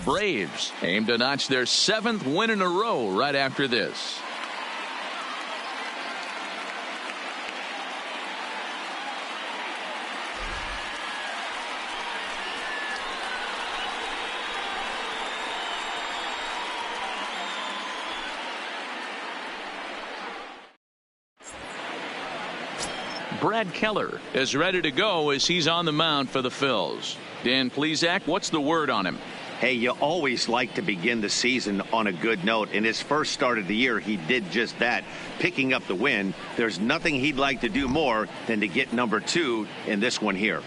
Braves aim to notch their 7th win in a row right after this. Brad Keller is ready to go as he's on the mound for the Phils. Dan Plesac, what's the word on him? Hey, you always like to begin the season on a good note. In his first start of the year, he did just that, picking up the win. There's nothing he'd like to do more than to get number 2 in this one here.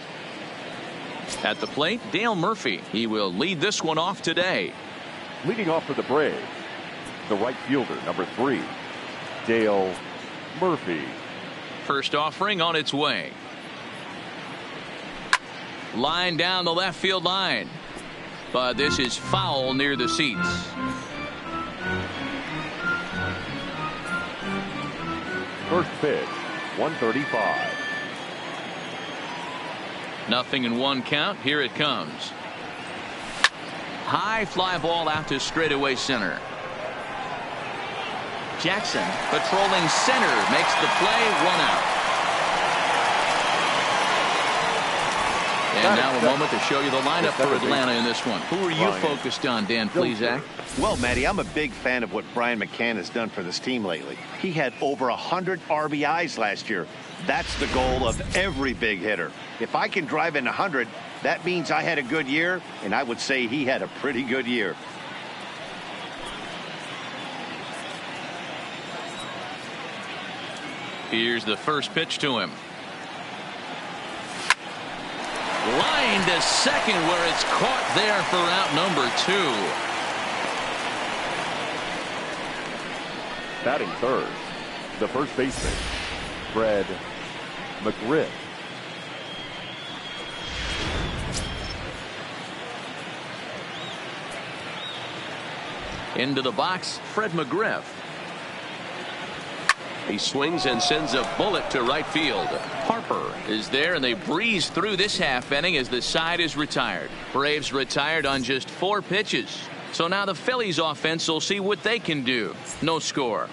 At the plate, Dale Murphy. He will lead this one off today. Leading off for the Braves, the right fielder, number 3, Dale Murphy. First offering on its way. Line down the left field line. But this is foul near the seats. First pitch, 135. 0-1 count. Here it comes. High fly ball out to straightaway center. Jackson patrolling center makes the play, 1 out. And now a moment to show you the lineup for Atlanta in this one. Who are you focused on, Dan Plesac? Well, Matty, I'm a big fan of what Brian McCann has done for this team lately. He had over 100 RBIs last year. That's the goal of every big hitter. If I can drive in 100, that means I had a good year, and I would say he had a pretty good year. Here's the first pitch to him. Line to second where it's caught there for out number 2. Batting third, the first baseman, Fred McGriff. Into the box, Fred McGriff. He swings and sends a bullet to right field. Harper is there, and they breeze through this half inning as the side is retired. Braves retired on just 4 pitches. So now the Phillies offense will see what they can do. No score.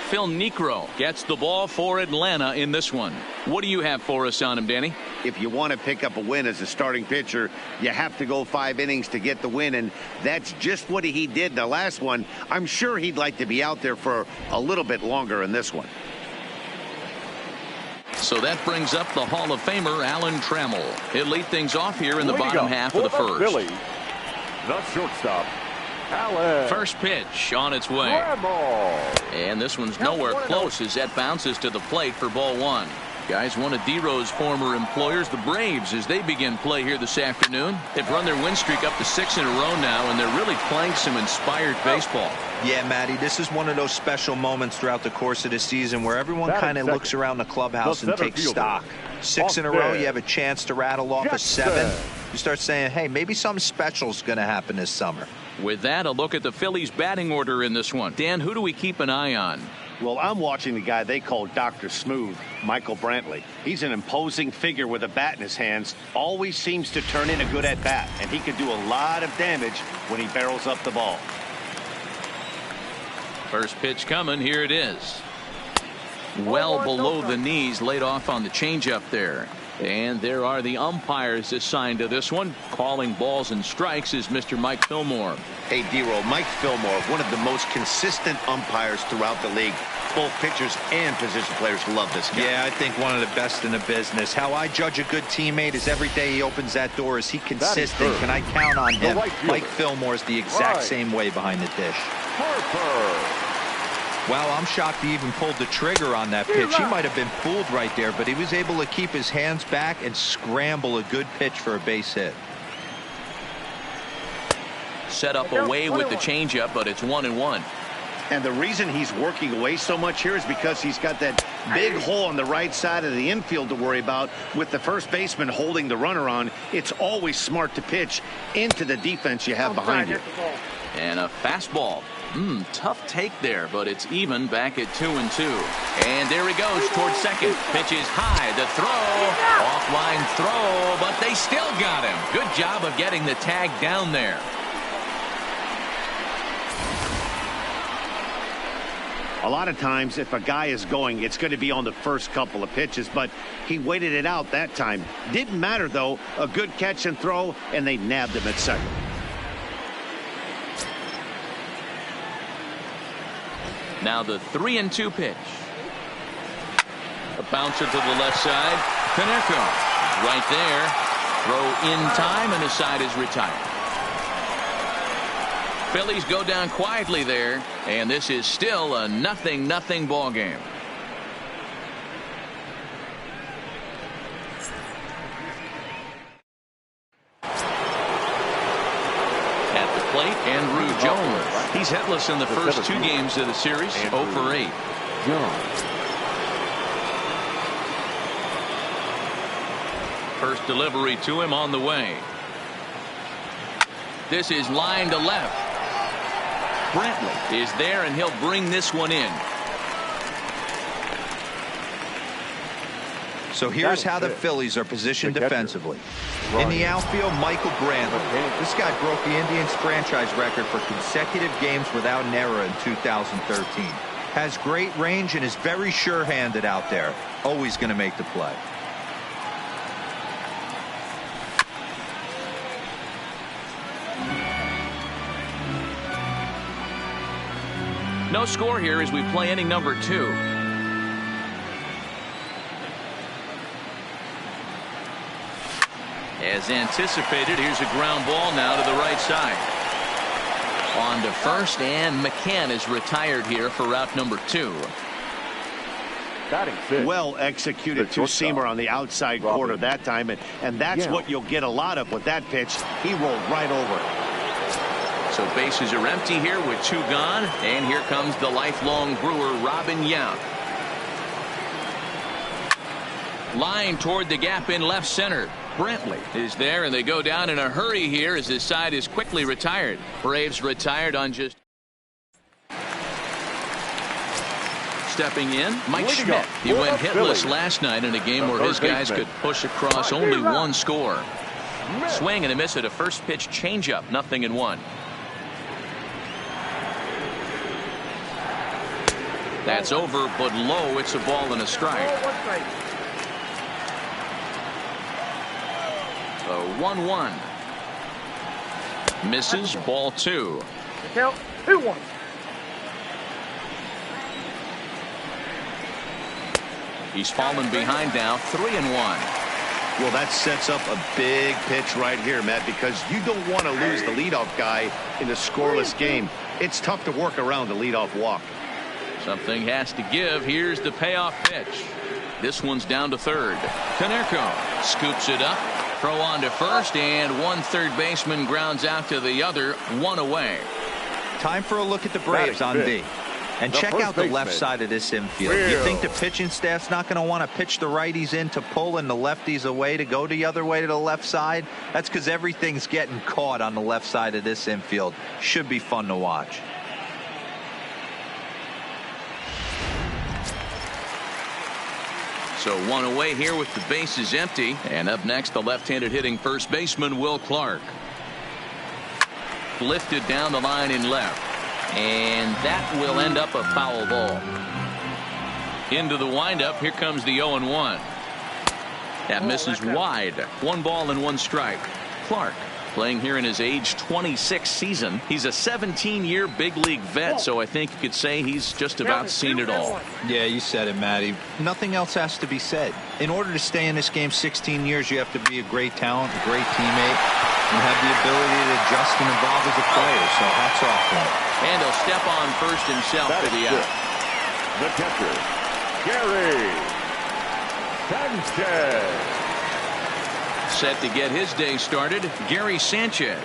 Phil Niekro gets the ball for Atlanta in this one. What do you have for us on him, Danny? If you want to pick up a win as a starting pitcher, you have to go 5 innings to get the win, and that's just what he did in the last one. I'm sure he'd like to be out there for a little bit longer in this one. So that brings up the Hall of Famer Alan Trammell. He'll lead things off here in the bottom half of the first. Philly, the shortstop, Alan. First pitch on its way. Trammell. And this one's nowhere close as that bounces to the plate for ball 1. Guys, one of D-Row's former employers, the Braves, as they begin play here this afternoon. They've run their win streak up to 6 in a row now, and they're really playing some inspired baseball. Yeah, Matty, this is one of those special moments throughout the course of the season where everyone kind of looks around the clubhouse and takes stock. 6 in a row, you have a chance to rattle off a 7. You start saying, hey, maybe something special is going to happen this summer. With that, a look at the Phillies' batting order in this one. Dan, who do we keep an eye on? Well, I'm watching the guy they call Dr. Smooth, Michael Brantley. He's an imposing figure with a bat in his hands, always seems to turn in a good at-bat, and he can do a lot of damage when he barrels up the ball. First pitch coming, here it is. Well below the knees, laid off on the changeup there. And there are the umpires assigned to this one. Calling balls and strikes is Mr. Mike Fillmore. Hey, D-Row, Mike Fillmore, one of the most consistent umpires throughout the league. Both pitchers and position players love this guy. Yeah, I think one of the best in the business. How I judge a good teammate is every day he opens that door. Is he consistent? Can I count on him? Mike Fillmore is the exact same way behind the dish. Harper. Well, I'm shocked he even pulled the trigger on that pitch. He might have been fooled right there, but he was able to keep his hands back and scramble a good pitch for a base hit. Set up away with the changeup, but it's 1-1. And the reason he's working away so much here is because he's got that big hole on the right side of the infield to worry about. With the first baseman holding the runner on, it's always smart to pitch into the defense you have behind you. And a fastball. Tough take there, but it's even back at 2-2. And there he goes towards second. Pitch is high. The throw. Offline throw, but they still got him. Good job of getting the tag down there. A lot of times, if a guy is going, it's going to be on the first couple of pitches, but he waited it out that time. Didn't matter, though. A good catch and throw, and they nabbed him at second. Now the 3-2 pitch. A bouncer to the left side. Caneco right there. Throw in time, and the side is retired. Phillies go down quietly there, and this is still a 0-0 ball game. At the plate, Andrew Jones. He's hitless in the first 2 games of the series, 0 for 8. First delivery to him on the way. This is line to left. Brantley is there, and he'll bring this one in. So here's how the Phillies are positioned defensively. In the outfield, Michael Brantley. This guy broke the Indians franchise record for consecutive games without an error in 2013. Has great range and is very sure-handed out there. Always going to make the play. No score here as we play inning number 2. As anticipated, here's a ground ball now to the right side. On to first, and McCann is retired here for route number 2. Well executed two-seamer on the outside corner that time, and that's what you'll get a lot of with that pitch. He rolled right over it. So bases are empty here with 2 gone, and here comes the lifelong Brewer, Robin Yount. Line toward the gap in left center. Brantley is there, and they go down in a hurry here as this side is quickly retired. Braves retired on just... Stepping in, Mike Schmidt. He went hitless last night in a game where his guys could push across only 1 score. Swing and a miss at a first pitch changeup, 0-1. That's over, but low. It's a ball and a strike. A 1-1. Misses, ball 2. Count 2-1. He's fallen behind now, 3-1. Well, that sets up a big pitch right here, Matt, because you don't want to lose the leadoff guy in a scoreless game. It's tough to work around the leadoff walk. Something has to give. Here's the payoff pitch. This one's down to third. Caneco scoops it up. Throw on to first, and one third baseman grounds out to the other, 1 away. Time for a look at the Braves on D. And check out the left side of this infield. You think the pitching staff's not going to want to pitch the righties in to pull and the lefties away to go the other way to the left side? That's because everything's getting caught on the left side of this infield. Should be fun to watch. So 1 away here with the bases empty. And up next, the left-handed hitting first baseman, Will Clark. Lifted down the line in left. And that will end up a foul ball. Into the windup. Here comes the 0-1. That misses wide. 1 ball and 1 strike. Clark playing here in his age 26 season. He's a 17-year big league vet, so I think you could say he's just about seen it all. Yeah, you said it, Matty. Nothing else has to be said. In order to stay in this game 16 years, you have to be a great talent, a great teammate, and have the ability to adjust and evolve as a player. So hats off to him. And he'll step on first himself for the out. The catcher, Gary Sanchez. Set to get his day started, Gary Sanchez.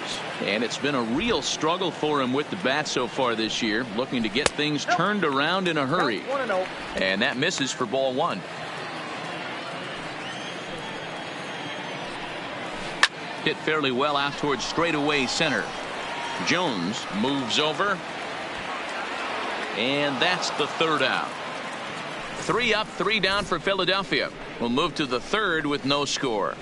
And it's been a real struggle for him with the bat so far this year, looking to get things turned around in a hurry. And that misses for ball 1. Hit fairly well out towards straightaway center. Jones moves over. And that's the third out. 3 up, 3 down for Philadelphia. We'll move to the third with no score.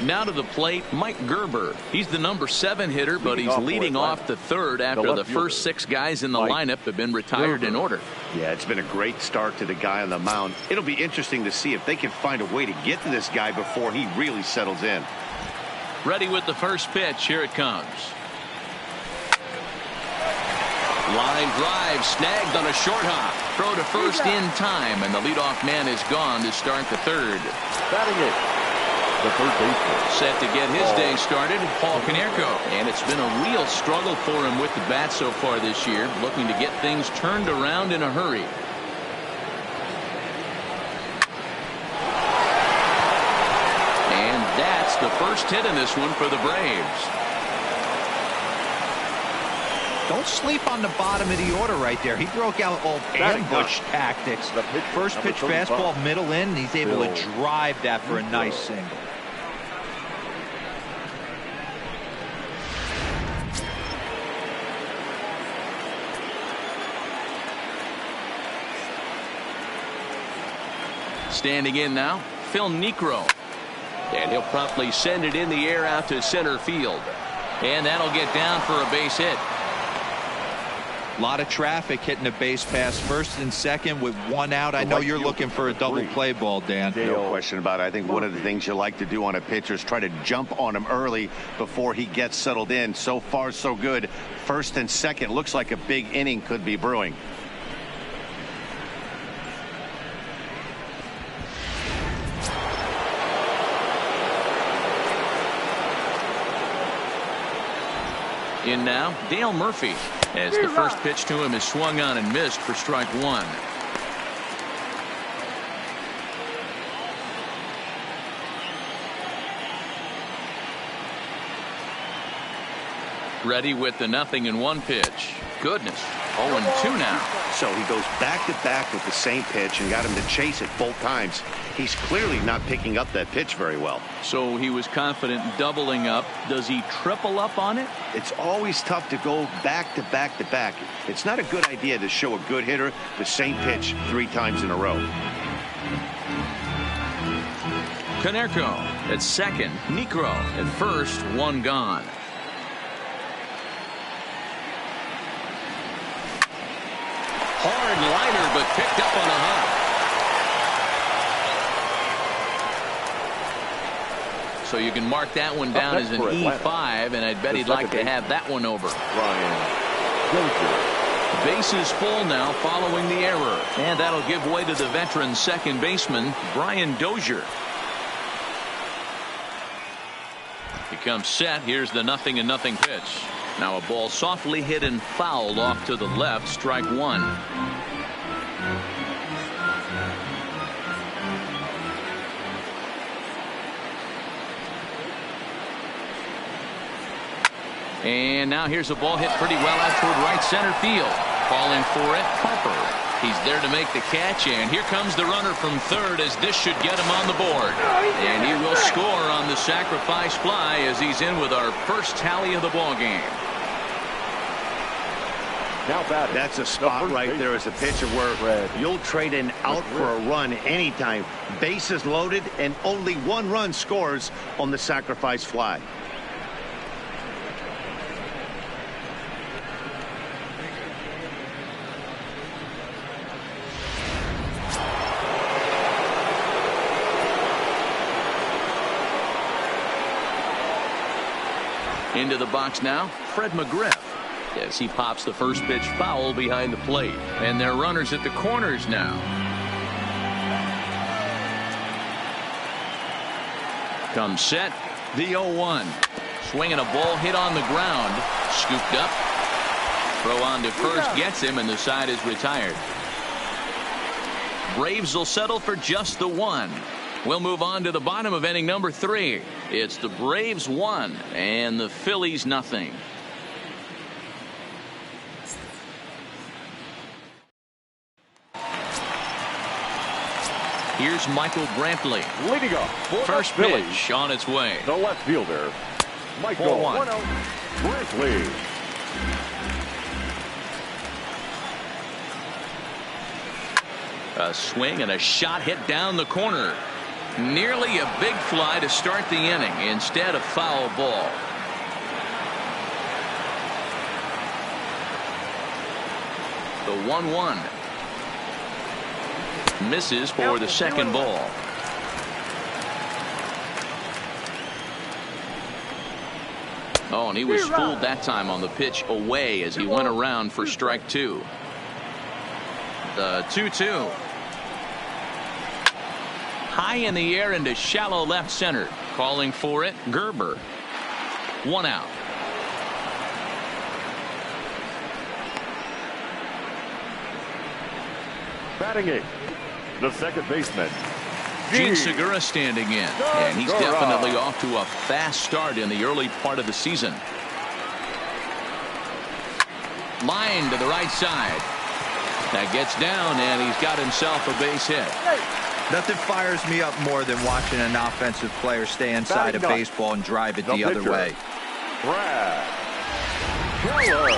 Now to the plate, Mike Gerber. He's the number 7 hitter, but he's leading off the third after the first 6 guys in the lineup have been retired in order. Yeah, it's been a great start to the guy on the mound. It'll be interesting to see if they can find a way to get to this guy before he really settles in. Ready with the first pitch. Here it comes. Line drive snagged on a short hop. Throw to first in time, and the leadoff man is gone to start the third. Batting it, the third baseman. Set to get his day started, Paul Konerko. And it's been a real struggle for him with the bat so far this year, looking to get things turned around in a hurry. That's the first hit in this one for the Braves. Don't sleep on the bottom of the order right there. He broke out old ambush tactics. First pitch fastball, middle in, and he's able to drive that for a nice single. Standing in now, Phil Niekro. And he'll promptly send it in the air out to center field. And that'll get down for a base hit. A lot of traffic hitting the base pass first and second with 1 out. I know you're looking for a double play ball, Dan. No question about it. I think one of the things you like to do on a pitcher is try to jump on him early before he gets settled in. So far, so good. First and second looks like a big inning could be brewing. In now, Dale Murphy, as the first pitch to him is swung on and missed for strike 1. Ready with the 0-1 pitch. Goodness, 0-2 now. So he goes back to back with the same pitch and got him to chase it both times. He's clearly not picking up that pitch very well. So he was confident doubling up. Does he triple up on it? It's always tough to go back to back to back. It's not a good idea to show a good hitter the same pitch 3 times in a row. Konerko at second, Niekro at first, 1 gone. Hard liner, but picked up on the hop. So you can mark that one down as an E5, and I'd bet he'd like to have that one over. Bases full now following the error, and that'll give way to the veteran second baseman, Brian Dozier. He comes set. Here's the 0-0 pitch. Now a ball softly hit and fouled off to the left, strike 1. And now here's a ball hit pretty well out toward right center field. Calling for it, Harper. He's there to make the catch, and here comes the runner from third as this should get him on the board. And he will score on the sacrifice fly as he's in with our first tally of the ball game. That's a spot right there as a pitcher where you'll trade an out for a run anytime. Bases loaded, and only 1 run scores on the sacrifice fly. Into the box now, Fred McGriff, as he pops the first pitch foul behind the plate. And they're runners at the corners now. Comes set, the 0-1. Swinging a ball hit on the ground. Scooped up. Throw on to first gets him, and the side is retired. Braves will settle for just the 1. We'll move on to the bottom of inning number 3. It's the Braves 1 and the Phillies 0. Here's Michael Brantley. Leading up for First the Phillies, pitch on its way. the left fielder, Michael 4-1. Brantley. A swing and a shot hit down the corner. Nearly a big fly to start the inning. Instead, a foul ball. The 1-1. Misses for the second ball. Oh, and he was fooled that time on the pitch away as he went around for strike 2. The 2-2. High in the air into shallow left center. Calling for it, Gerber. 1 out. Batting 8th, the second baseman, Gene Segura standing in, and he's definitely off to a fast start in the early part of the season. Line to the right side. That gets down, and he's got himself a base hit. Nothing fires me up more than watching an offensive player stay inside a baseball and drive it the other way. Brad Keller.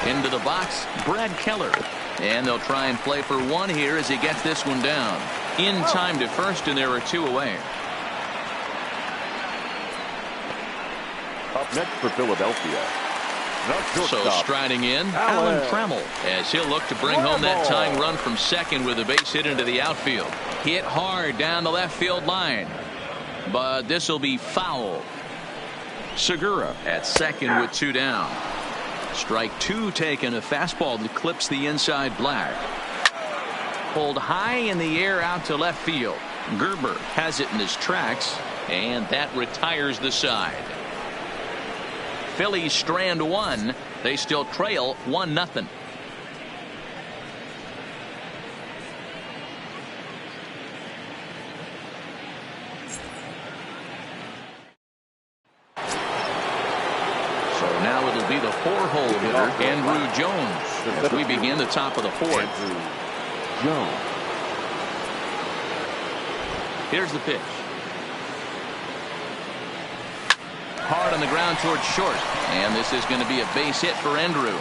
Into the box, Brad Keller. And they'll try and play for 1 here as he gets this one down. In time to first, and there are 2 away. Up next for Philadelphia, so striding in, Alan Trammell, as he'll look to bring home that tying run from second with a base hit into the outfield. Hit hard down the left field line, but this will be foul. Segura at second with 2 down. Strike 2 taken, a fastball that clips the inside black. Pulled high in the air out to left field. Gerber has it in his tracks, and that retires the side. Phillies strand 1. They still trail 1-0. So now it'll be the 4-hole hitter, Andrew Jones, as we begin the top of the 4th. Andrew Jones. Here's the pitch. Hard on the ground towards short, and this is going to be a base hit for Andrew.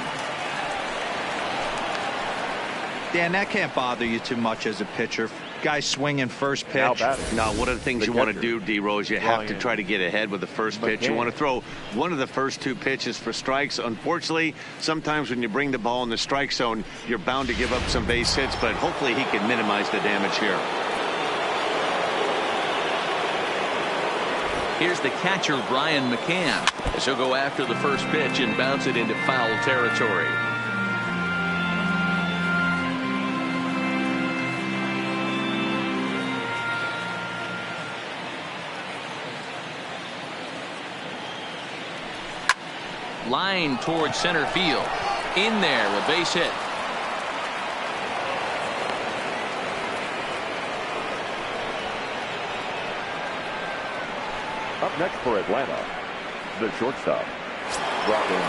Dan, that can't bother you too much as a pitcher. Guy swinging first pitch. No, one of the things you want to do, D-Rose, you have to try to get ahead with the first pitch. You want to throw one of the first 2 pitches for strikes. Unfortunately, sometimes when you bring the ball in the strike zone, you're bound to give up some base hits, but hopefully he can minimize the damage here. Here's the catcher, Brian McCann, as he'll go after the first pitch and bounce it into foul territory. Line towards center field. In there, a base hit. Up next for Atlanta, the shortstop, Robin.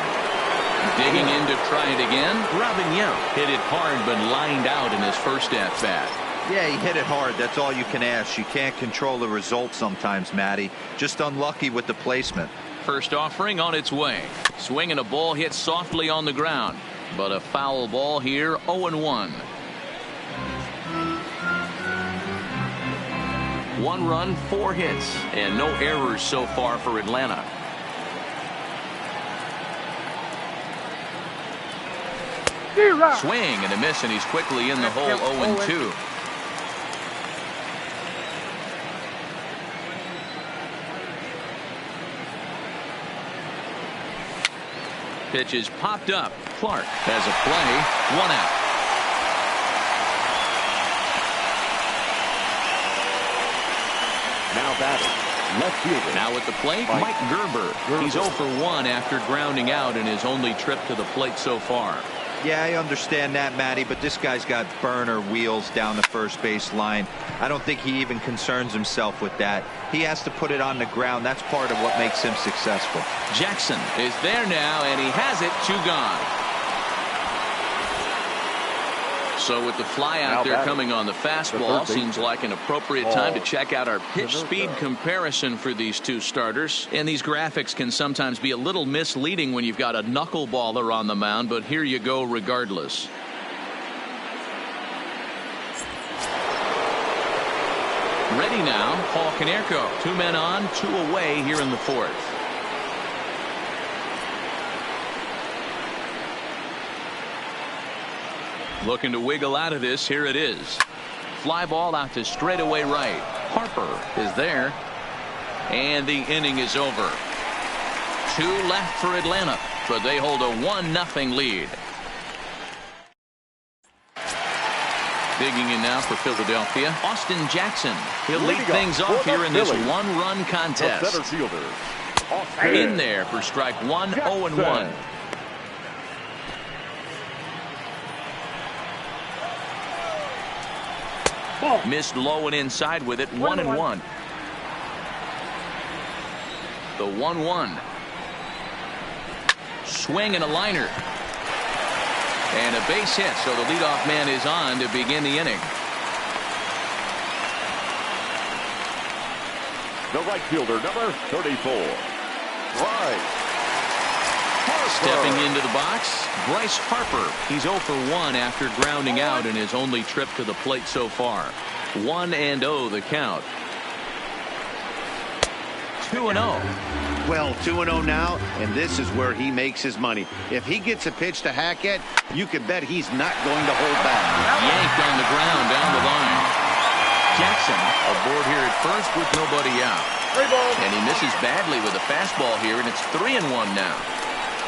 Digging in to try it again. Robin Young hit it hard but lined out in his first at-bat. Yeah, he hit it hard. That's all you can ask. You can't control the result sometimes, Matty. Just unlucky with the placement. First offering on its way. Swinging a ball hit softly on the ground, but a foul ball here. 0-1. 1 run, 4 hits, and no errors so far for Atlanta. Swing and a miss, and he's quickly in the hole. 0-2. Pitch is popped up. Clark has a play. 1 out. Now batting, left fielder. Now at the plate, Mike Gerber. He's 0 for 1 after grounding out in his only trip to the plate so far. Yeah, I understand that, Matty, but this guy's got burner wheels down the first base line. I don't think he even concerns himself with that. He has to put it on the ground. That's part of what makes him successful. Jackson is there now, and he has it. 2 gone. So with the fly out there coming on the fastball, seems like an appropriate time to check out our pitch speed comparison for these two starters. And these graphics can sometimes be a little misleading when you've got a knuckleballer on the mound, but here you go regardless. Ready now, Paul Konerko. 2 men on, 2 away here in the 4th. Looking to wiggle out of this. Here it is. Fly ball out to straightaway right. Harper is there. And the inning is over. 2 left for Atlanta, but they hold a 1-0 lead. Digging in now for Philadelphia, Austin Jackson. He'll lead things off here in this 1-run contest. Center fielder. In there for strike 1, 0-1. Missed low and inside with it. 1-1. The 1-1. Swing and a liner. And a base hit, so the leadoff man is on to begin the inning. The right fielder, number 34. Right. Stepping into the box, Bryce Harper. He's 0 for 1 after grounding out in his only trip to the plate so far. 1-0 the count. 2-0. Well, 2-0 now, and this is where he makes his money. If he gets a pitch to Hackett, you can bet he's not going to hold back. Yanked on the ground down the line. Jackson aboard here at first with nobody out. And he misses badly with a fastball here, and it's 3-1 now.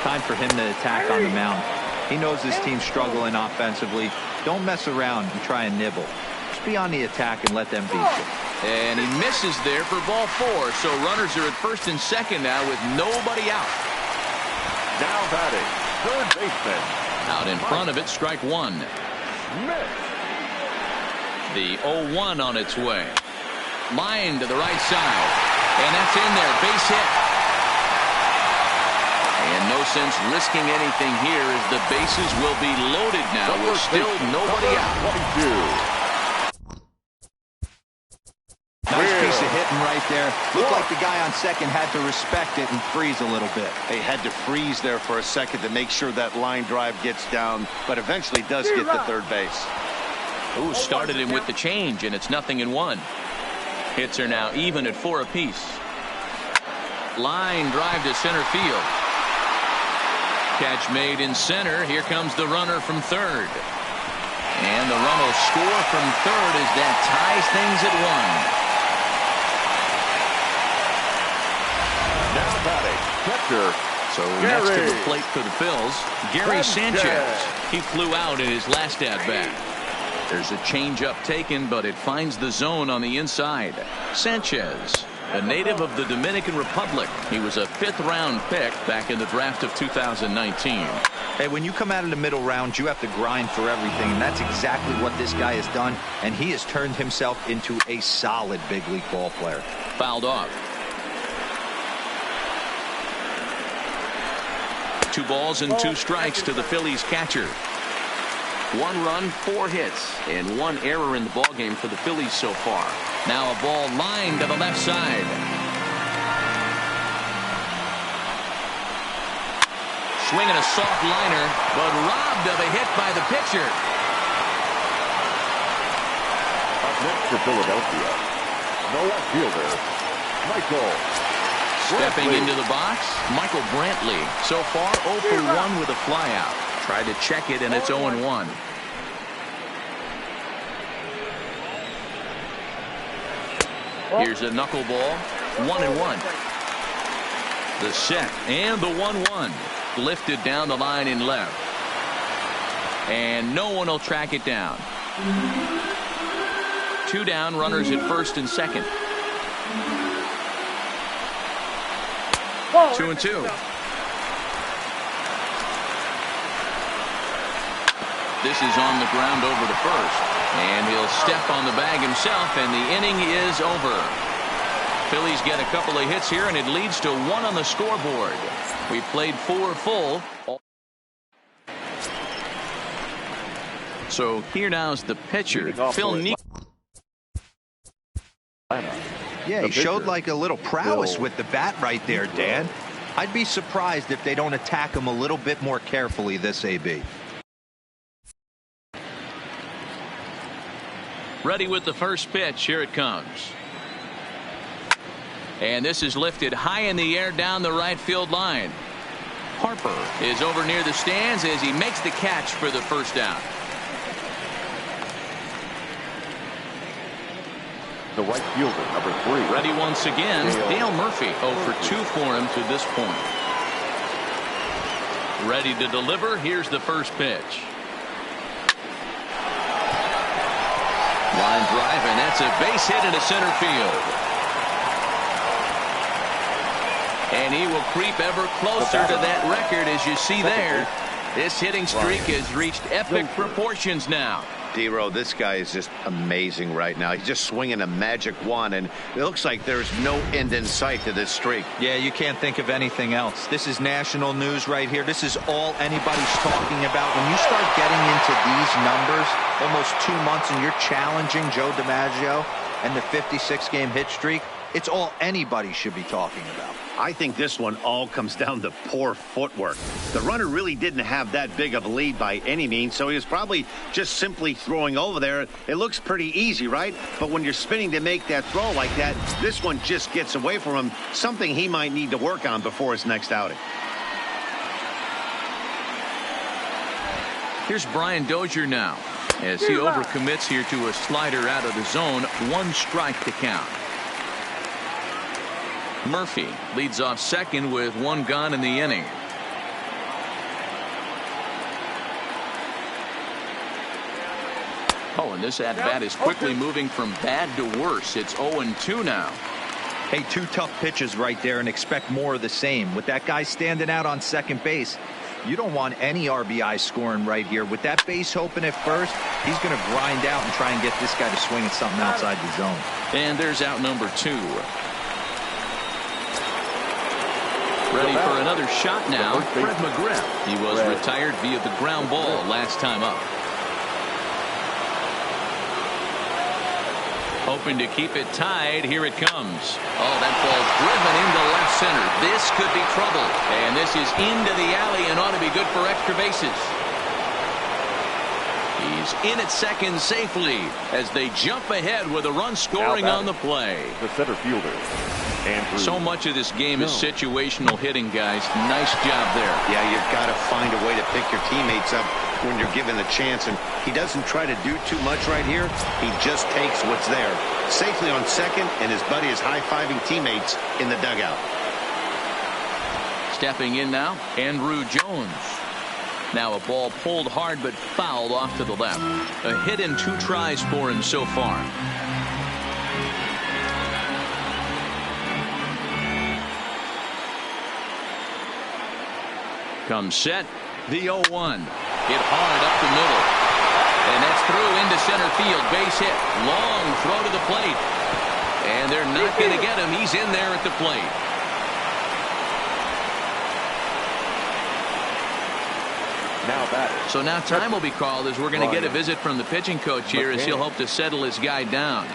Time for him to attack on the mound. He knows his team's struggling offensively. Don't mess around and try and nibble. Just be on the attack and let them beat you. And he misses there for ball 4. So runners are at first and second now with nobody out. Now batting, third baseman. Out in front of it, strike 1. The 0-1 on its way. Line to the right side. And that's in there. Base hit. And no sense risking anything here as the bases will be loaded now with still nobody out. 22. Nice piece of hitting right there. Looked like the guy on second had to respect it and freeze a little bit. They had to freeze there for a second to make sure that line drive gets down, but eventually does get to third base. Ooh, started him with the change, and it's 0-1. Hits are now even at 4 apiece. Line drive to center field. Catch made in center. Here comes the runner from third. And the run will score from third as that ties things at 1. Now batting, catcher. So next to the plate for the Phils, Gary Sanchez. He flew out in his last at-bat. There's a changeup taken, but it finds the zone on the inside. Sanchez, a native of the Dominican Republic. He was a 5th-round pick back in the draft of 2019. Hey, when you come out of the middle round, you have to grind for everything, and that's exactly what this guy has done, and he has turned himself into a solid big league ball player. Fouled off. 2 balls and 2 strikes to the Phillies catcher. 1 run, 4 hits, and 1 error in the ballgame for the Phillies so far. Now a ball lined to the left side. Swinging a soft liner, but robbed of a hit by the pitcher. Up next for Philadelphia, the left fielder, Michael Stepping Brantley. into the box, Michael Brantley. So far 0 for 1 with a flyout. Tried to check it, and it's 0-1. Here's a knuckleball. 1-1. The set and the 1-1. Lifted down the line in left. And no one will track it down. 2 down, runners at first and second. 2-2. This is on the ground over to first. And he'll step on the bag himself, and the inning is over. Phillies get a couple of hits here, and it leads to 1 on the scoreboard. We played 4 full. So here now's the pitcher, Phil Neal. Yeah, he showed like a little prowess with the bat right there, Dan. I'd be surprised if they don't attack him a little bit more carefully this AB. Ready with the first pitch. Here it comes. And this is lifted high in the air down the right field line. Harper is over near the stands as he makes the catch for the first down. The right fielder, number 3. Ready once again, Dale Murphy. 0 for 2 for him to this point. Ready to deliver. Here's the first pitch. Line drive, and that's a base hit into center field. And he will creep ever closer to that record, as you see there. This hitting streak has reached epic proportions now. D-Row, this guy is just amazing right now. He's just swinging a magic wand, and it looks like there's no end in sight to this streak. Yeah, you can't think of anything else. This is national news right here. This is all anybody's talking about. When you start getting into these numbers, almost 2 months, and you're challenging Joe DiMaggio and the 56-game hit streak, it's all anybody should be talking about. I think this one all comes down to poor footwork. The runner really didn't have that big of a lead by any means, so he was probably just simply throwing over there. It looks pretty easy, right? But when you're spinning to make that throw like that, this one just gets away from him, something he might need to work on before his next outing. Here's Brian Dozier now as he overcommits here to a slider out of the zone. 1 strike to count. Murphy leads off second with 1 gone in the inning. Oh, and this at-bat is quickly moving from bad to worse. It's 0-2 now. Hey, 2 tough pitches right there, and expect more of the same. With that guy standing out on second base, you don't want any RBI scoring right here. With that base open at first, he's going to grind out and try and get this guy to swing at something outside the zone. And there's out number 2. Ready for another shot now, Fred McGriff. He was retired via the ground ball last time up. Hoping to keep it tied. Here it comes. Oh, that ball's driven into left center. This could be trouble. And this is into the alley and ought to be good for extra bases. He's in at second safely as they jump ahead with a run scoring on the play. The center fielder. So much of this game is situational hitting, guys. Nice job there. Yeah, you've got to find a way to pick your teammates up when you're given the chance, and he doesn't try to do too much right here. He just takes what's there. Safely on second, and his buddy is high-fiving teammates in the dugout. Stepping in now, Andrew Jones. Now a ball pulled hard but fouled off to the left. A hit in 2 tries for him so far. Comes set. The 0-1. Hit hard up the middle. And that's through into center field. Base hit. Long throw to the plate. And they're not going to get him. He's in there at the plate. So now time will be called as we're going to get a visit from the pitching coach here as he'll hope to settle his guy down.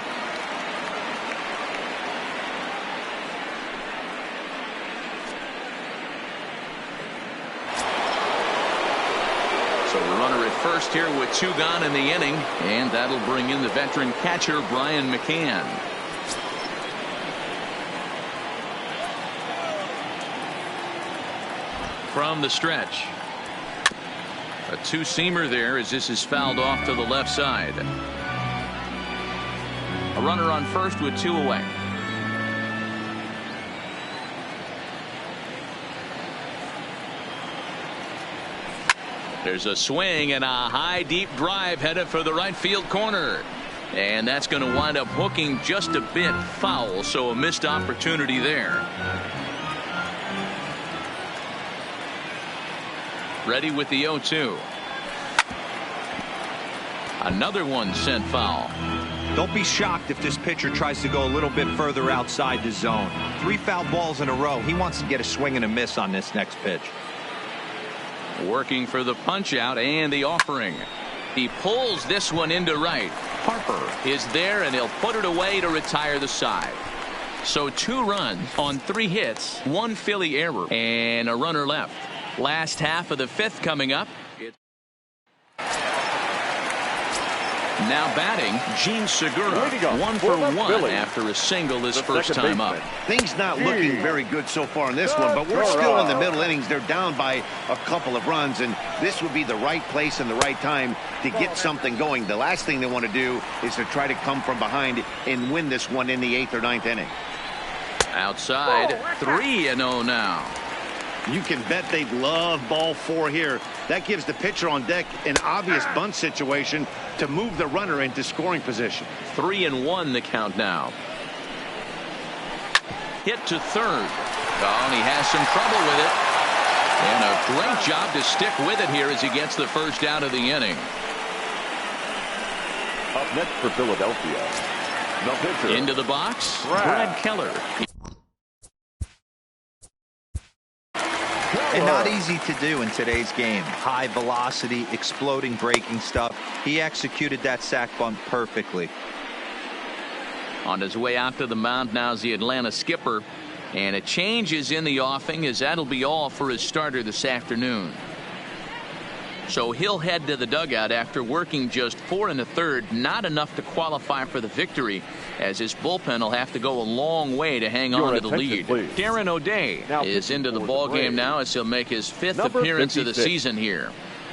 So the runner at first here with 2 gone in the inning, and that'll bring in the veteran catcher Brian McCann. From the stretch. A 2-seamer there as this is fouled off to the left side. A runner on first with 2 away. There's a swing and a high deep drive headed for the right field corner. And that's going to wind up hooking just a bit foul, so a missed opportunity there. Ready with the 0-2. Another one sent foul. Don't be shocked if this pitcher tries to go a little bit further outside the zone. 3 foul balls in a row. He wants to get a swing and a miss on this next pitch. Working for the punch out and the offering. He pulls this one into right. Harper is there, and he'll put it away to retire the side. So 2 runs on 3 hits, 1 Philly error, and a runner left. Last half of the 5th coming up. Now batting, Gene Segura, 1 for 1 after a single his first time up. Things not looking very good so far in this one, but we're still in the middle innings. They're down by a couple of runs, and this would be the right place and the right time to get something going. The last thing they want to do is to try to come from behind and win this one in the 8th or 9th inning. Outside, 3-0 now. You can bet they'd love ball 4 here. That gives the pitcher on deck an obvious bunt situation to move the runner into scoring position. 3-1 the count now. Hit to third. Oh, and he has some trouble with it. And a great job to stick with it here as he gets the first out of the inning. Up next for Philadelphia, the pitcher. Into the box, Brad Keller. And not easy to do in today's game. High velocity, exploding breaking stuff. He executed that sac bunt perfectly. On his way out to the mound now is the Atlanta skipper. And a change is in the offing, as that'll be all for his starter this afternoon. So he'll head to the dugout after working just 4 1/3, not enough to qualify for the victory, as his bullpen will have to go a long way to hang on to the lead. Please. Darren O'Day is into the ball game now as he'll make his 5th appearance of the season here.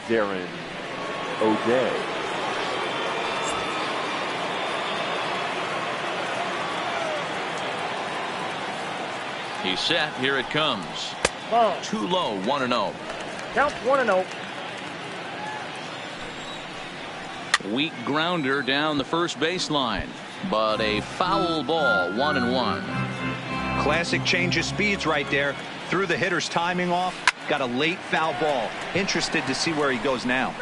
Darren O'Day. He's set. Here it comes. Ball. Too low. 1-0. Count 1-0. Weak grounder down the first baseline, but a foul ball. 1-1. Classic change of speeds right there. Threw the hitter's timing off. Got a late foul ball. Interested to see where he goes now.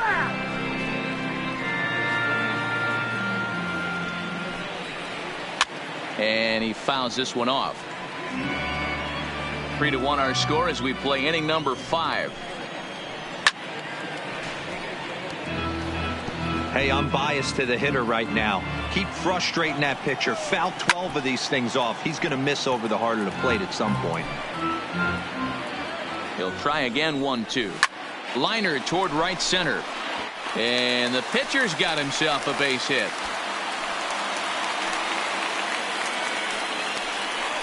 And he fouls this one off. 3-1 our score as we play inning number 5. Hey, I'm biased to the hitter right now. Keep frustrating that pitcher. Foul 12 of these things off. He's going to miss over the heart of the plate at some point. He'll try again. 1-2. Liner toward right center. And the pitcher's got himself a base hit.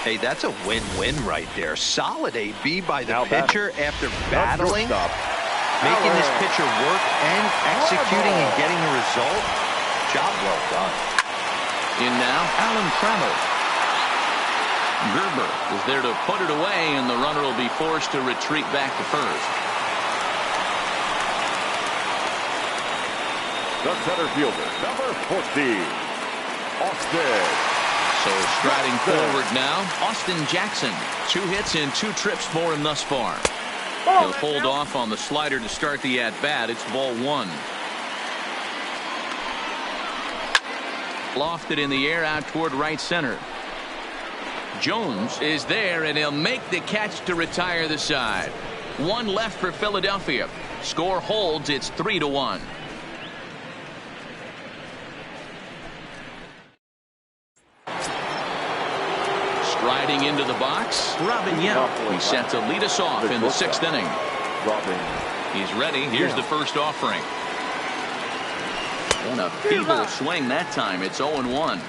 Hey, that's a win-win right there. Solid AB by the pitcher after battling. Making this pitcher work and executing and getting a result. Job well done. In now, Alan Trammell. Gerber is there to put it away, and the runner will be forced to retreat back to first. The center fielder, number 14, Austin. So striding forward now, Austin Jackson. 2 hits and 2 trips for him thus far. He'll hold off on the slider to start the at-bat. It's ball 1. Lofted in the air out toward right center. Jones is there, and he'll make the catch to retire the side. 1 left for Philadelphia. Score holds. It's 3-1. Striding into the box, Robin Yell. He's set to lead us off in the 6th inning. He's ready. Here's the first offering. And a feeble swing that time. It's 0-1.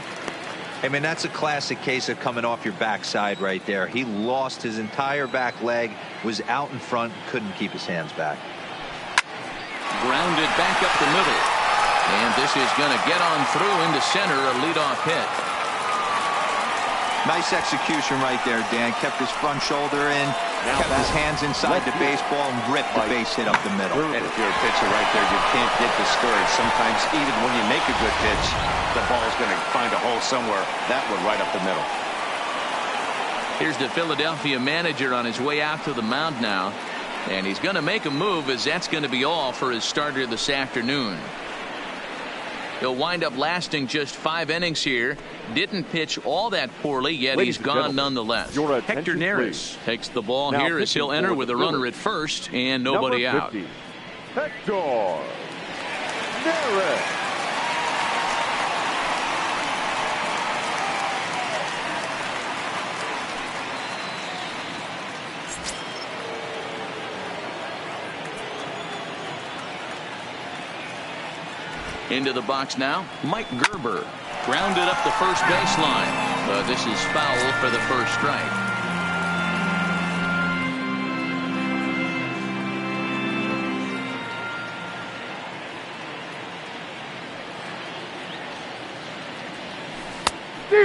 I mean, that's a classic case of coming off your backside right there. He lost his entire back leg, was out in front, couldn't keep his hands back. Grounded back up the middle. And this is going to get on through into center, a leadoff hit. Nice execution right there, Dan. Kept his front shoulder in, kept his hands inside the baseball, and ripped the base hit up the middle. And if you're a pitcher right there, you can't get discouraged. Sometimes even when you make a good pitch, the ball's going to find a hole somewhere. That one right up the middle. Here's the Philadelphia manager on his way out to the mound now. And he's going to make a move, as that's going to be all for his starter this afternoon. He'll wind up lasting just 5 innings here. Didn't pitch all that poorly, yet he's gone nonetheless. Hector Neris takes the ball here as he'll enter with a runner at first and nobody out. Hector. Ramirez. Into the box now, Mike Gerber. Grounded up the first baseline. But this is foul for the first strike.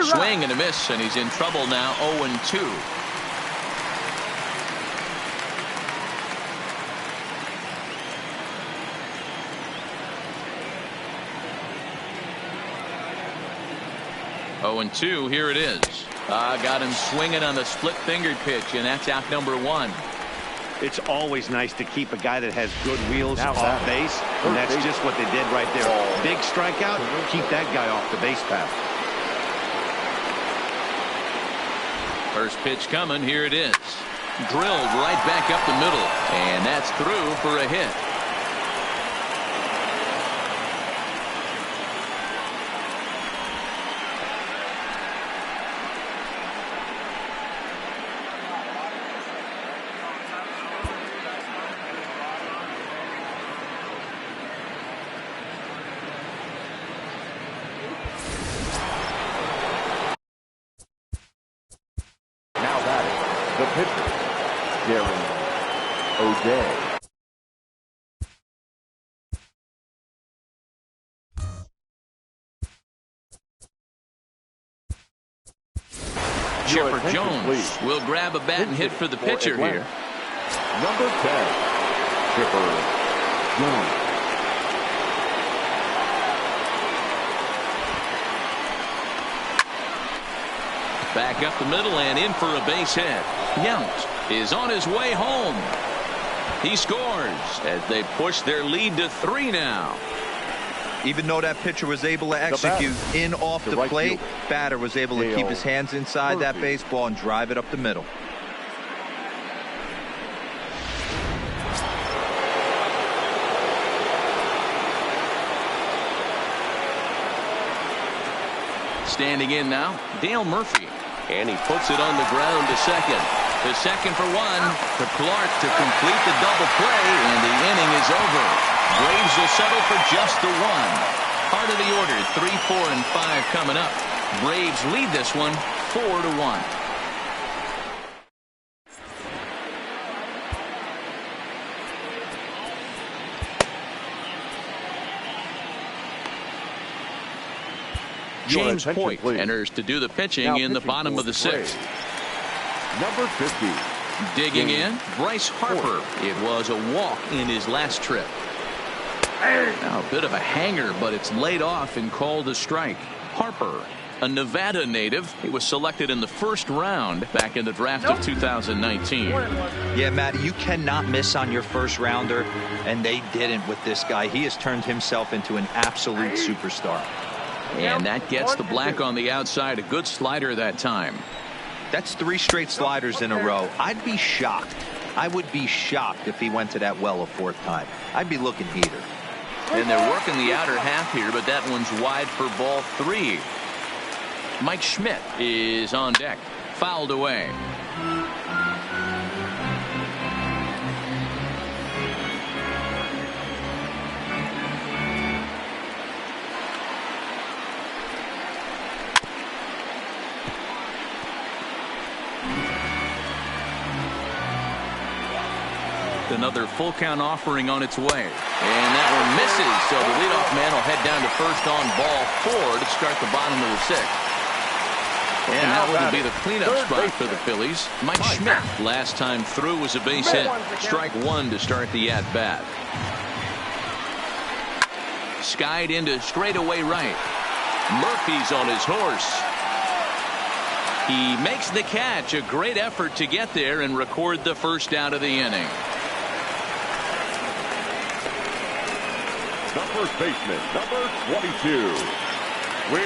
Swing and a miss, and he's in trouble now, 0-2. Oh, and 2, here it is. Got him swinging on the split-fingered pitch, and that's out number 1. It's always nice to keep a guy that has good wheels off base, and that's just what they did right there. Big strikeout, keep that guy off the base path. First pitch coming, here it is. Drilled right back up the middle, and that's through for a hit. The pitcher, Darren O'Day. Chipper Jones will grab a bat and hit for the pitcher here. Number 10, Chipper Jones. Back up the middle and in for a base hit. Yount is on his way home. He scores as they push their lead to 3 now. Even though that pitcher was able to execute in off the plate, batter was able to keep his hands inside that baseball and drive it up the middle. Standing in now, Dale Murphy. And he puts it on the ground to second. To second for 1. To Clark to complete the double play, and the inning is over. Braves will settle for just the 1. Part of the order, 3, 4, and 5 coming up. Braves lead this one 4-1. James Hoyt enters to do the pitching in the bottom of the 6th. Number 50. Digging in, Bryce Harper. It was a walk in his last trip. Now a bit of a hanger, but it's laid off and called a strike. Harper, a Nevada native. He was selected in the first round back in the draft of 2019. Yeah, Matty, you cannot miss on your first rounder, and they didn't with this guy. He has turned himself into an absolute superstar. And that gets the black on the outside. A good slider that time. That's 3 straight sliders in a row. I'd be shocked. I would be shocked if he went to that well a 4th time. I'd be looking heater. And they're working the outer half here, but that one's wide for ball 3. Mike Schmidt is on deck. Fouled away. Another full count offering on its way. And that one misses, so the leadoff man will head down to first on ball 4 to start the bottom of the 6th. And that one will be the cleanup spot for the Phillies. Mike Schmidt, last time through, was a base hit. Strike 1 to start the at-bat. Skied into straightaway right. Murphy's on his horse. He makes the catch. A great effort to get there and record the first out of the inning. The first baseman, number 22.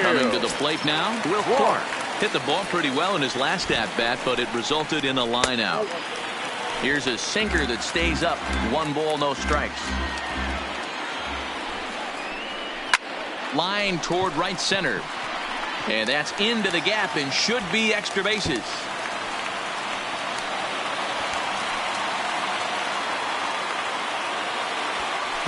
Coming to the plate now, Will Clark. Hit the ball pretty well in his last at-bat, but it resulted in a line out. Here's a sinker that stays up. 1 ball, no strikes. Line toward right center. And that's into the gap and should be extra bases.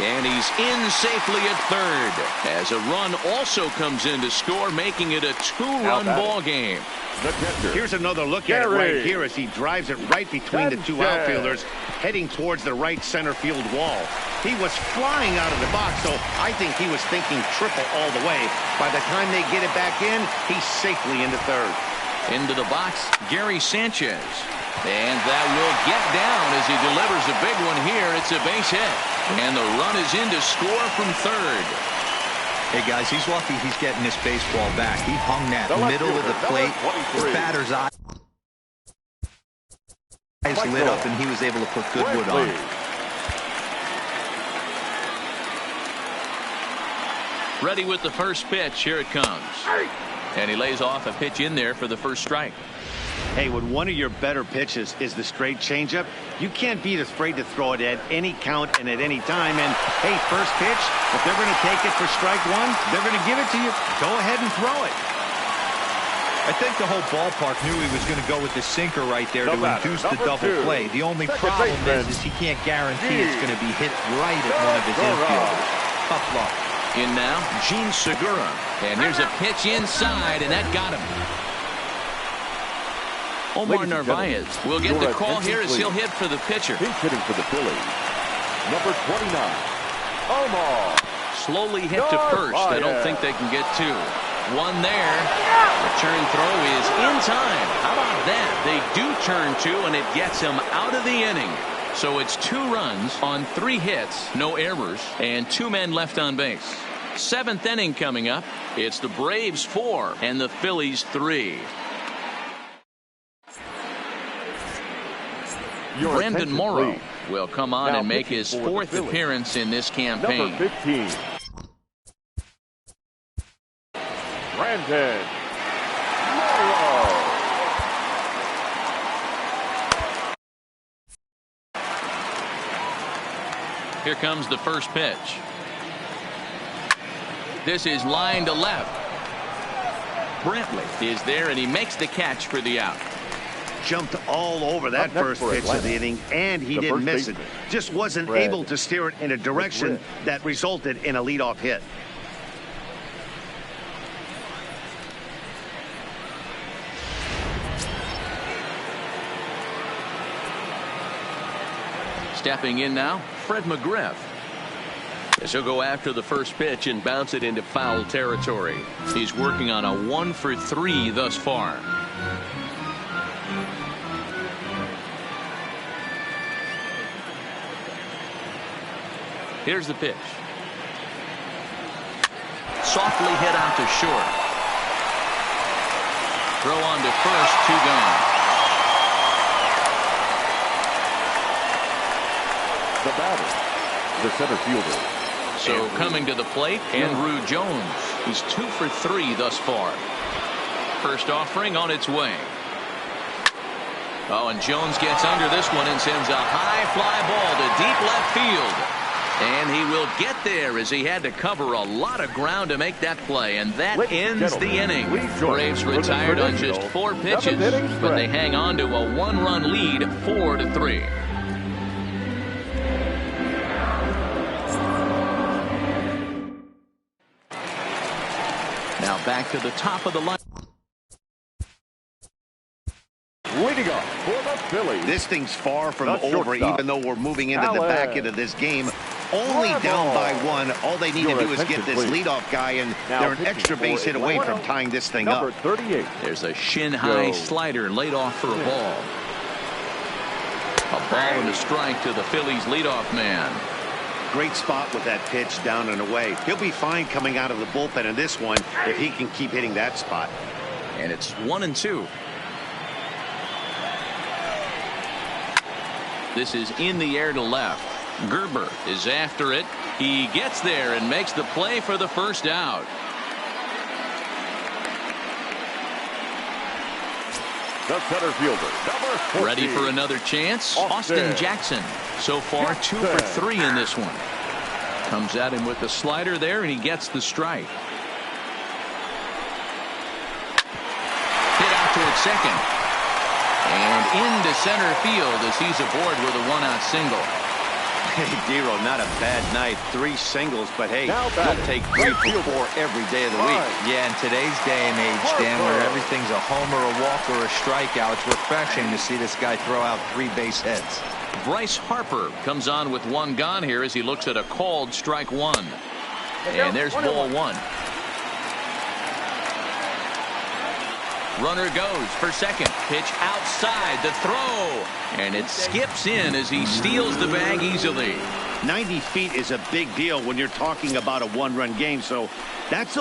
And he's in safely at third as a run also comes in to score, making it a two-run ball game. Here's another look at it right here as he drives it right between the two outfielders, heading towards the right center field wall. He was flying out of the box, so I think he was thinking triple all the way. By the time they get it back in, he's safely into third. Into the box, Gary Sanchez. And that will get down as he delivers a big one here. It's a base hit. And the run is in to score from third. Hey, guys, he's lucky he's getting this baseball back. He hung that middle of the plate. His batter's eyes lit up, and he was able to put good wood on it. Ready with the first pitch. Here it comes. And he lays off a pitch in there for the first strike. Hey, when one of your better pitches is the straight changeup, you can't be afraid to throw it at any count and at any time. And, hey, first pitch, if they're going to take it for strike one, they're going to give it to you. Go ahead and throw it. I think the whole ballpark knew he was going to go with the sinker right there to induce the double play. The only problem is he can't guarantee it's going to be hit right at one of his infielders. Tough luck. In now, Gene Segura. And here's a pitch inside, and that got him. Omar Narvaez will get the call here as he'll hit for the pitcher. He's hitting for the Phillies. Number 29, Omar. Slowly hit to first. I don't think they can get two. One there. Return throw is in time. How about that? They do turn two, and it gets him out of the inning. So it's 2 runs on 3 hits, no errors, and 2 men left on base. 7th inning coming up. It's the Braves 4 and the Phillies 3. Brandon Morrow will come on and make his 4th appearance in this campaign. Number 15, Brandon Morrow. Here comes the first pitch. This is line to left. Brantley is there, and he makes the catch for the out. Jumped all over that first pitch of the inning, and he didn't miss it. Just wasn't able to steer it in a direction that resulted in a leadoff hit. Stepping in now, Fred McGriff. As he'll go after the first pitch and bounce it into foul territory. He's working on a 1 for 3 thus far. Here's the pitch. Softly hit out to short. Throw on to first, 2 gone. The batter, the center fielder. So coming to the plate, Andrew Jones. He's 2 for 3 thus far. First offering on its way. Oh, and Jones gets under this one and sends a high fly ball to deep left field. And he will get there as he had to cover a lot of ground to make that play. And that ends the inning. Braves retired on just 4 pitches, but they hang on to a 1-run lead, 4-3. Now back to the top of the line. Leading up for the Phillies. This thing's far from over, even though we're moving into the back end of this game. Only down by 1. All they need to do is get this leadoff guy, and they're an extra base hit away from tying this thing up. Number 38. There's a shin-high slider laid off for a ball. A ball and a strike to the Phillies leadoff man. Great spot with that pitch down and away. He'll be fine coming out of the bullpen in this one if he can keep hitting that spot. And it's 1-2. This is in the air to left. Gerber is after it. He gets there and makes the play for the first out. The center fielder, number 14. Ready for another chance? Austin Jackson. So far 2 for 3 in this one. Comes at him with the slider there, and he gets the strike. second. And into center field as he's aboard with a one-out single. Hey, Dero, not a bad night. 3 singles, but hey, you'll take 3 for 4 every day of the week. Yeah, in today's day and age, Dan, where everything's a homer, a walk, or a strikeout, it's refreshing to see this guy throw out 3 base hits. Bryce Harper comes on with 1 gone here as he looks at a called strike 1. And there's ball 1. Runner goes for second. Pitch outside the throw. And it skips in as he steals the bag easily. 90 feet is a big deal when you're talking about a 1-run game. So that's a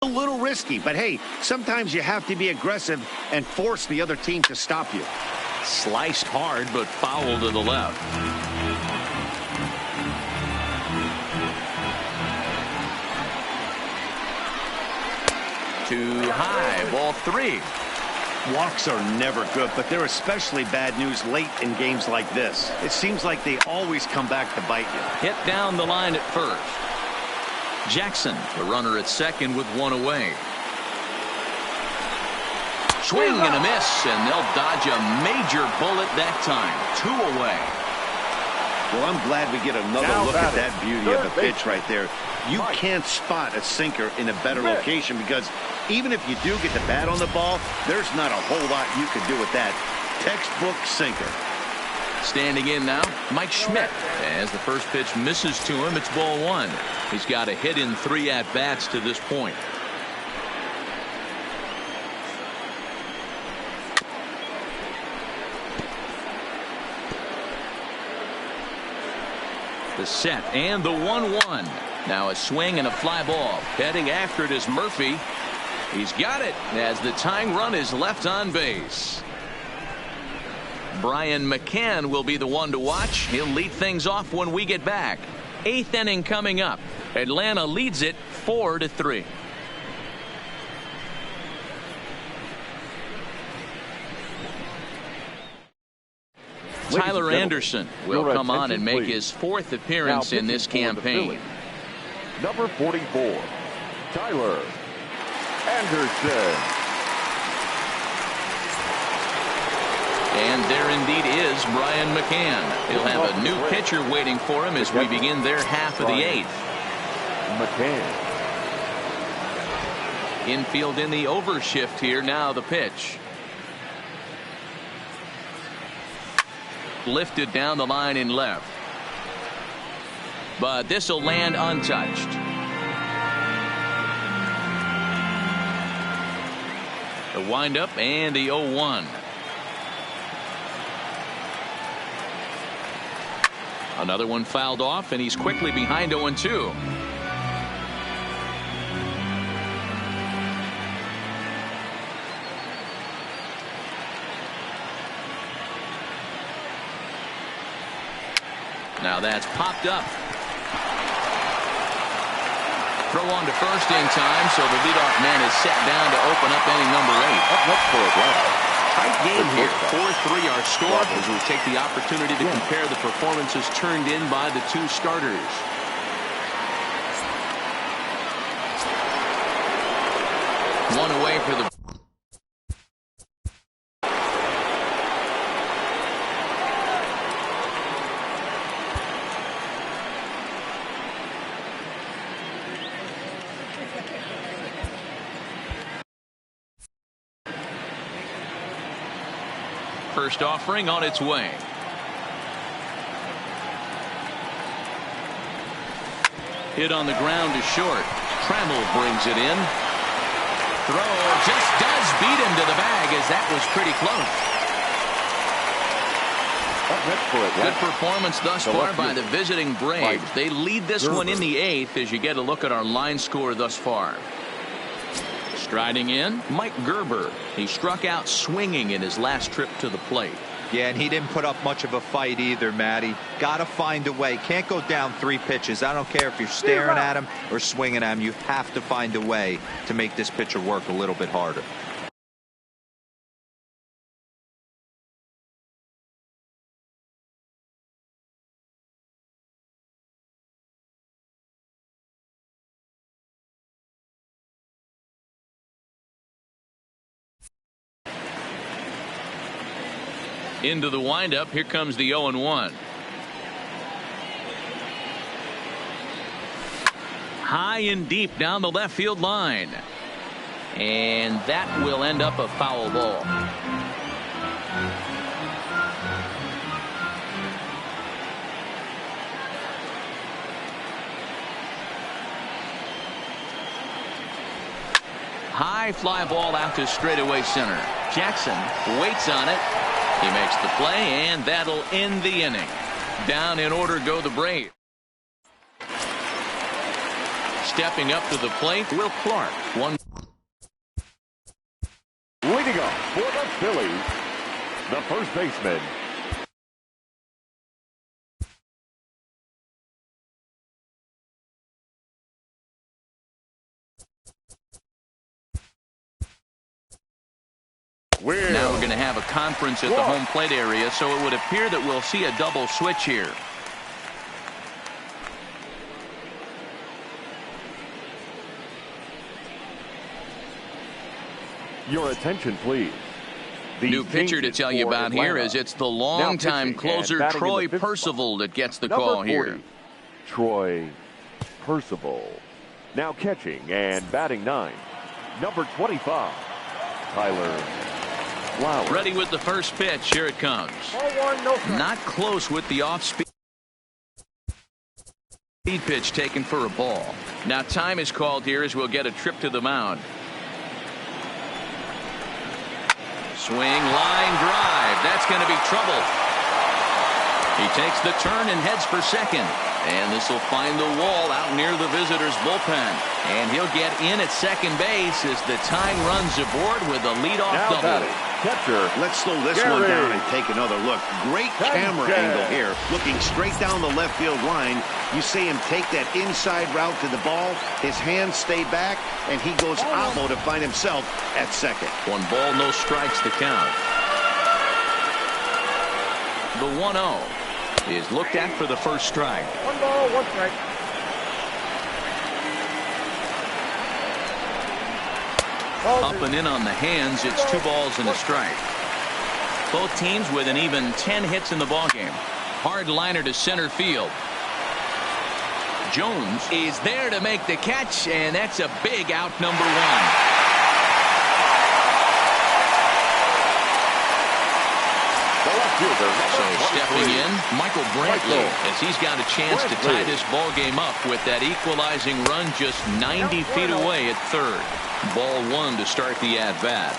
little risky, but hey, sometimes you have to be aggressive and force the other team to stop you. Sliced hard, but foul to the left. Too high, ball 3. Walks are never good, but they're especially bad news late in games like this. It seems like they always come back to bite you. Hit down the line at first. Jackson, the runner at second with 1 away. Swing and a miss, and they'll dodge a major bullet that time. 2 away. Well, I'm glad we get another look at that beauty of a pitch right there. You can't spot a sinker in a better location because even if you do get the bat on the ball, there's not a whole lot you can do with that. Textbook sinker. Standing in now, Mike Schmidt. As the first pitch misses to him, it's ball 1. He's got a hit in 3 at-bats to this point. The set and the 1-1. Now a swing and a fly ball. Heading after it is Murphy. He's got it as the tying run is left on base. Brian McCann will be the one to watch. He'll lead things off when we get back. 8th inning coming up. Atlanta leads it 4-3. Tyler Anderson will come on and make his 4th appearance in this campaign. Number 44, Tyler Anderson. And there indeed is Brian McCann. He'll have a new pitcher waiting for him as we begin their half of the 8th. McCann. Infield in the overshift here. Now the pitch. Lifted down the line in left. But this will land untouched. The windup and the 0-1. Another one fouled off, and he's quickly behind 0-2. Now that's popped up. Throw on to first in time, so the leadoff man is set down to open up inning number 8. Up next for Atlanta. Tight game here. 4-3 our score as we take the opportunity to compare the performances turned in by the 2 starters. One away for the first offering on its way. Hit on the ground to short. Trammell brings it in. Throw just does beat him to the bag as that was pretty close. Up next for Atlanta, good performance thus far by the visiting Braves. They lead this one in the 8th as you get a look at our line score thus far. Striding in, Mike Gerber. He struck out swinging in his last trip to the plate. Yeah, and he didn't put up much of a fight either, Matty. Got to find a way. Can't go down 3 pitches. I don't care if you're staring at him or swinging at him. You have to find a way to make this pitcher work a little bit harder. Into the windup. Here comes the 0-1. High and deep down the left field line. And that will end up a foul ball. High fly ball out to straightaway center. Jackson waits on it. He makes the play, and that'll end the inning. Down in order go the Braves. Stepping up to the plate, Will Clark. Leading up for the Phillies, the first baseman, Now we're going to have a conference at the home plate area, so it would appear that we'll see a double switch here. Your attention, please. The new pitcher to tell you about here is it's the longtime closer Troy Percival that gets the call here. Troy Percival. Now catching and batting 9. Number 25, Tyler Flowers. Ready with the first pitch. Here it comes. Not close with the off-speed pitch taken for a ball. Now time is called here as we'll get a trip to the mound. Swing, line drive. That's going to be trouble. He takes the turn and heads for second. And this will find the wall out near the visitor's bullpen. And he'll get in at second base as the tying runs aboard with a leadoff double. Catcher. Let's slow this one down and take another look. Great camera angle here. Looking straight down the left field line. You see him take that inside route to the ball. His hands stay back, and he goes avo to find himself at second. 1 ball, no strikes to count. The 1-0 is looked at for the first strike. 1 ball, 1 strike. Up and in on the hands. It's 2 balls and a strike. Both teams with an even 10 hits in the ballgame. Hard liner to center field. Jones is there to make the catch, and that's a big out, number 1. So stepping in, Michael Brantley, as he's got a chance to tie this ball game up with that equalizing run just 90 feet away at third. Ball 1 to start the at-bat.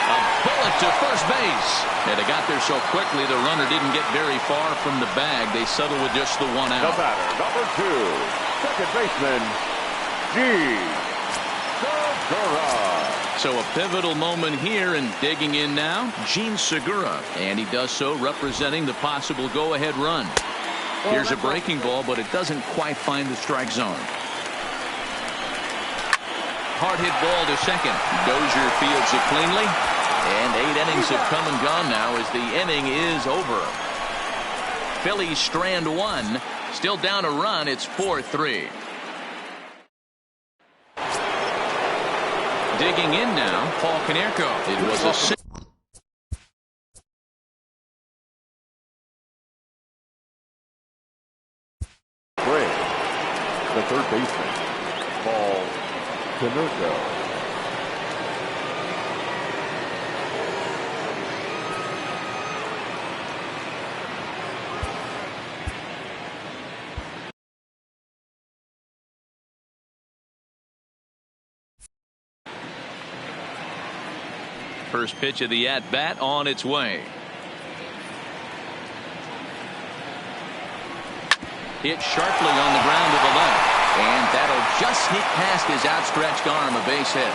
A bullet to first base. And they got there so quickly the runner didn't get very far from the bag. They settled with just the 1 out. The batter, number 2, second baseman, Segura. So a pivotal moment here, and digging in now, Gene Segura. And he does so representing the possible go-ahead run. Here's a breaking ball, but it doesn't quite find the strike zone. Hard hit ball to second. Dozier fields it cleanly. And 8 innings have come and gone now as the inning is over. Phillies strand 1. Still down a run. It's 4-3. Digging in now, Paul Konerko. It was a 6. The third baseman, Paul Konerko. First pitch of the at-bat on its way. Hit sharply on the ground to the left. And that'll just sneak past his outstretched arm, a base hit.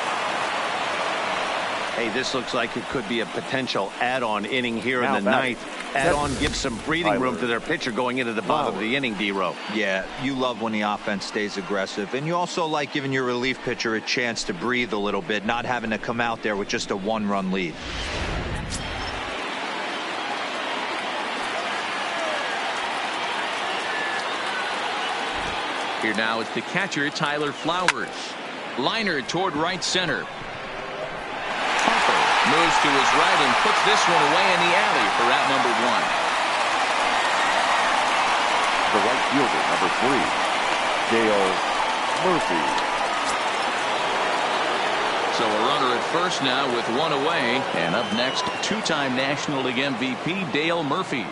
Hey, this looks like it could be a potential add-on inning here in the ninth. Add-on gives some breathing room to their pitcher going into the bottom of the inning, D-Row. Yeah, you love when the offense stays aggressive. And you also like giving your relief pitcher a chance to breathe a little bit, not having to come out there with just a one-run lead. Here now is the catcher, Tyler Flowers. Liner toward right center. Moves to his right and puts this one away in the alley for out number 1. The right fielder, number 3, Dale Murphy. So a runner at first now with 1 away. And up next, 2-time National League MVP, Dale Murphy.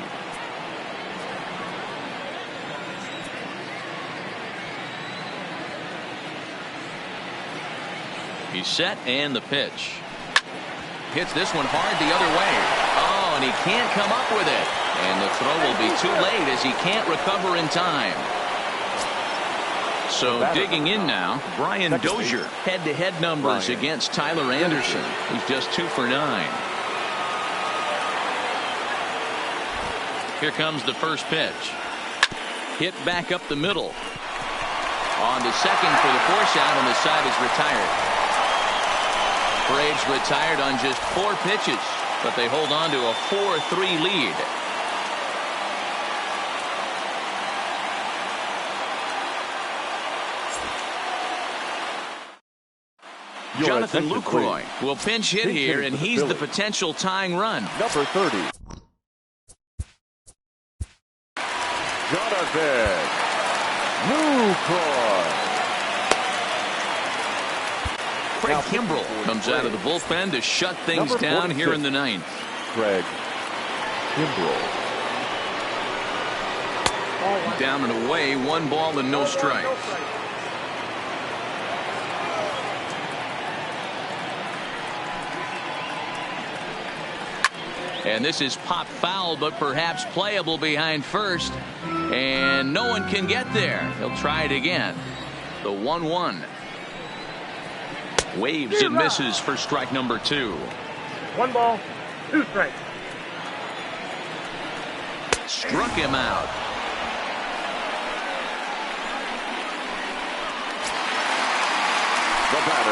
He's set and the pitch. Hits this one hard the other way. Oh, and he can't come up with it. And the throw will be too late as he can't recover in time. So digging in now, Brian Dozier. Head-to-head numbers against Tyler Anderson. He's just 2 for 9. Here comes the first pitch. Hit back up the middle. On to second for the force out, and the side is retired. Braves retired on just 4 pitches, but they hold on to a 4-3 lead. Jonathan Lucroy will pinch hit here, and he's the potential tying run. Number 30. Jonathan Lucroy. Craig Kimbrell comes out of the bullpen to shut things down here in the 9th. Craig Kimbrell. Down and away, 1 ball and no strikes. And this is pop foul, but perhaps playable behind first. And no one can get there. He'll try it again. The 1-1. Waves and misses for strike number 2. 1 ball, 2 strikes. Struck him out.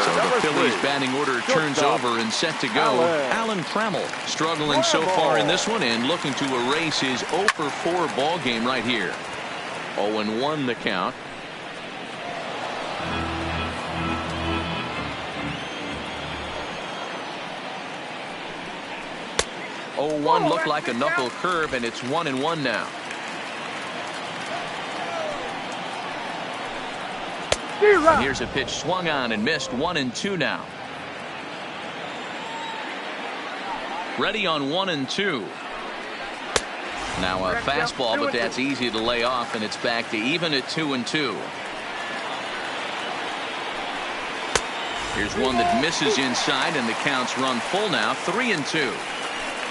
So the Phillies batting order turns over and set to go. Alan Trammell struggling so far in this one and looking to erase his 0 for 4 ball game right here. 0-1 the count. Oh, 0-1 looked like a knuckle curve, and it's 1-1 now. And here's a pitch swung on and missed. 1-2 now. Ready on 1-2. Now a fastball, but that's easy to lay off, and it's back to even at 2-2. Here's one that misses inside, and the count's run full now. 3-2.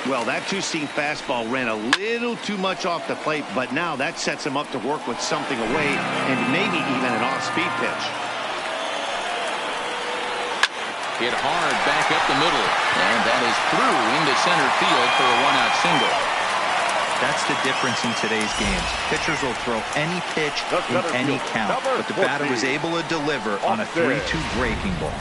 Well, that two-seam fastball ran a little too much off the plate, but now that sets him up to work with something away and maybe even an off-speed pitch. Hit hard back up the middle, and that is through into center field for a 1-out single. That's the difference in today's games. Pitchers will throw any pitch in any count, but the batter was able to deliver on a 3-2 breaking ball.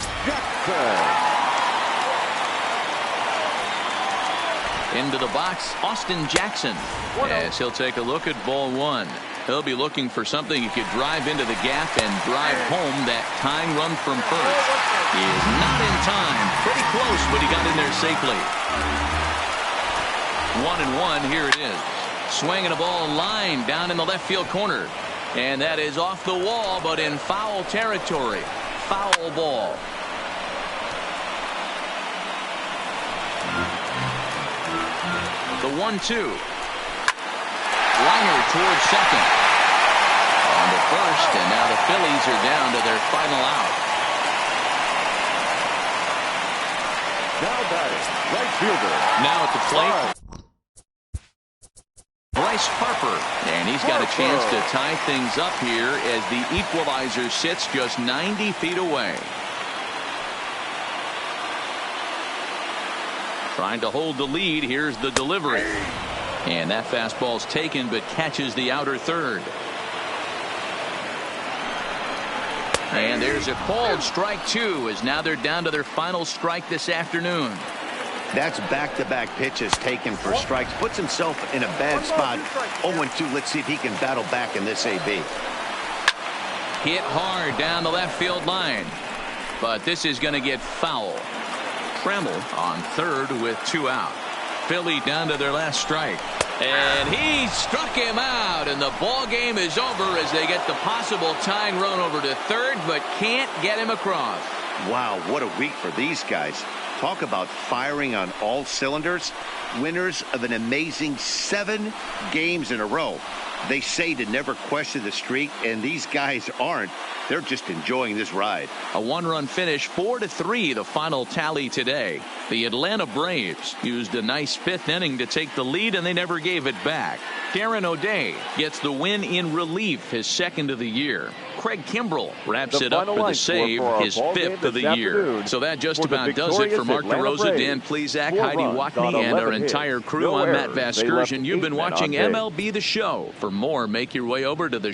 Into the box, Austin Jackson, as he'll take a look at ball 1. He'll be looking for something he could drive into the gap and drive home that tying run from first. He is not in time. Pretty close, but he got in there safely. 1-1, here it is. Swinging a ball line down in the left field corner. And that is off the wall, but in foul territory. Foul ball. The 1-2. Liner towards second. On to first, and now the Phillies are down to their final out. Now batting, right fielder. Now at the plate, Bryce Harper. And he's got a chance to tie things up here as the equalizer sits just 90 feet away. Trying to hold the lead. Here's the delivery. And that fastball's taken but catches the outer third. And there's a called strike two, as now they're down to their final strike this afternoon. That's back-to-back pitches taken for strikes. Puts himself in a bad spot. 0-2. Let's see if he can battle back in this AB. Hit hard down the left field line. But this is going to get foul. Trammell on third with 2 out. Philly down to their last strike. And he struck him out, and the ball game is over as they get the possible tying run over to third, but can't get him across. Wow, what a week for these guys. Talk about firing on all cylinders. Winners of an amazing 7 games in a row. They say to never question the streak, and these guys aren't. They're just enjoying this ride. A 1-run finish, 4-3, the final tally today. The Atlanta Braves used a nice 5th inning to take the lead, and they never gave it back. Darren O'Day gets the win in relief, his 2nd of the year. Craig Kimbrell wraps it up for the save, his 5th of the year. So that just about does it for Mark DeRosa, Dan Plesac, Heidi Watney, and our entire crew. I'm Matt Vasgersian. You've been watching MLB The Show. For more, make your way over to the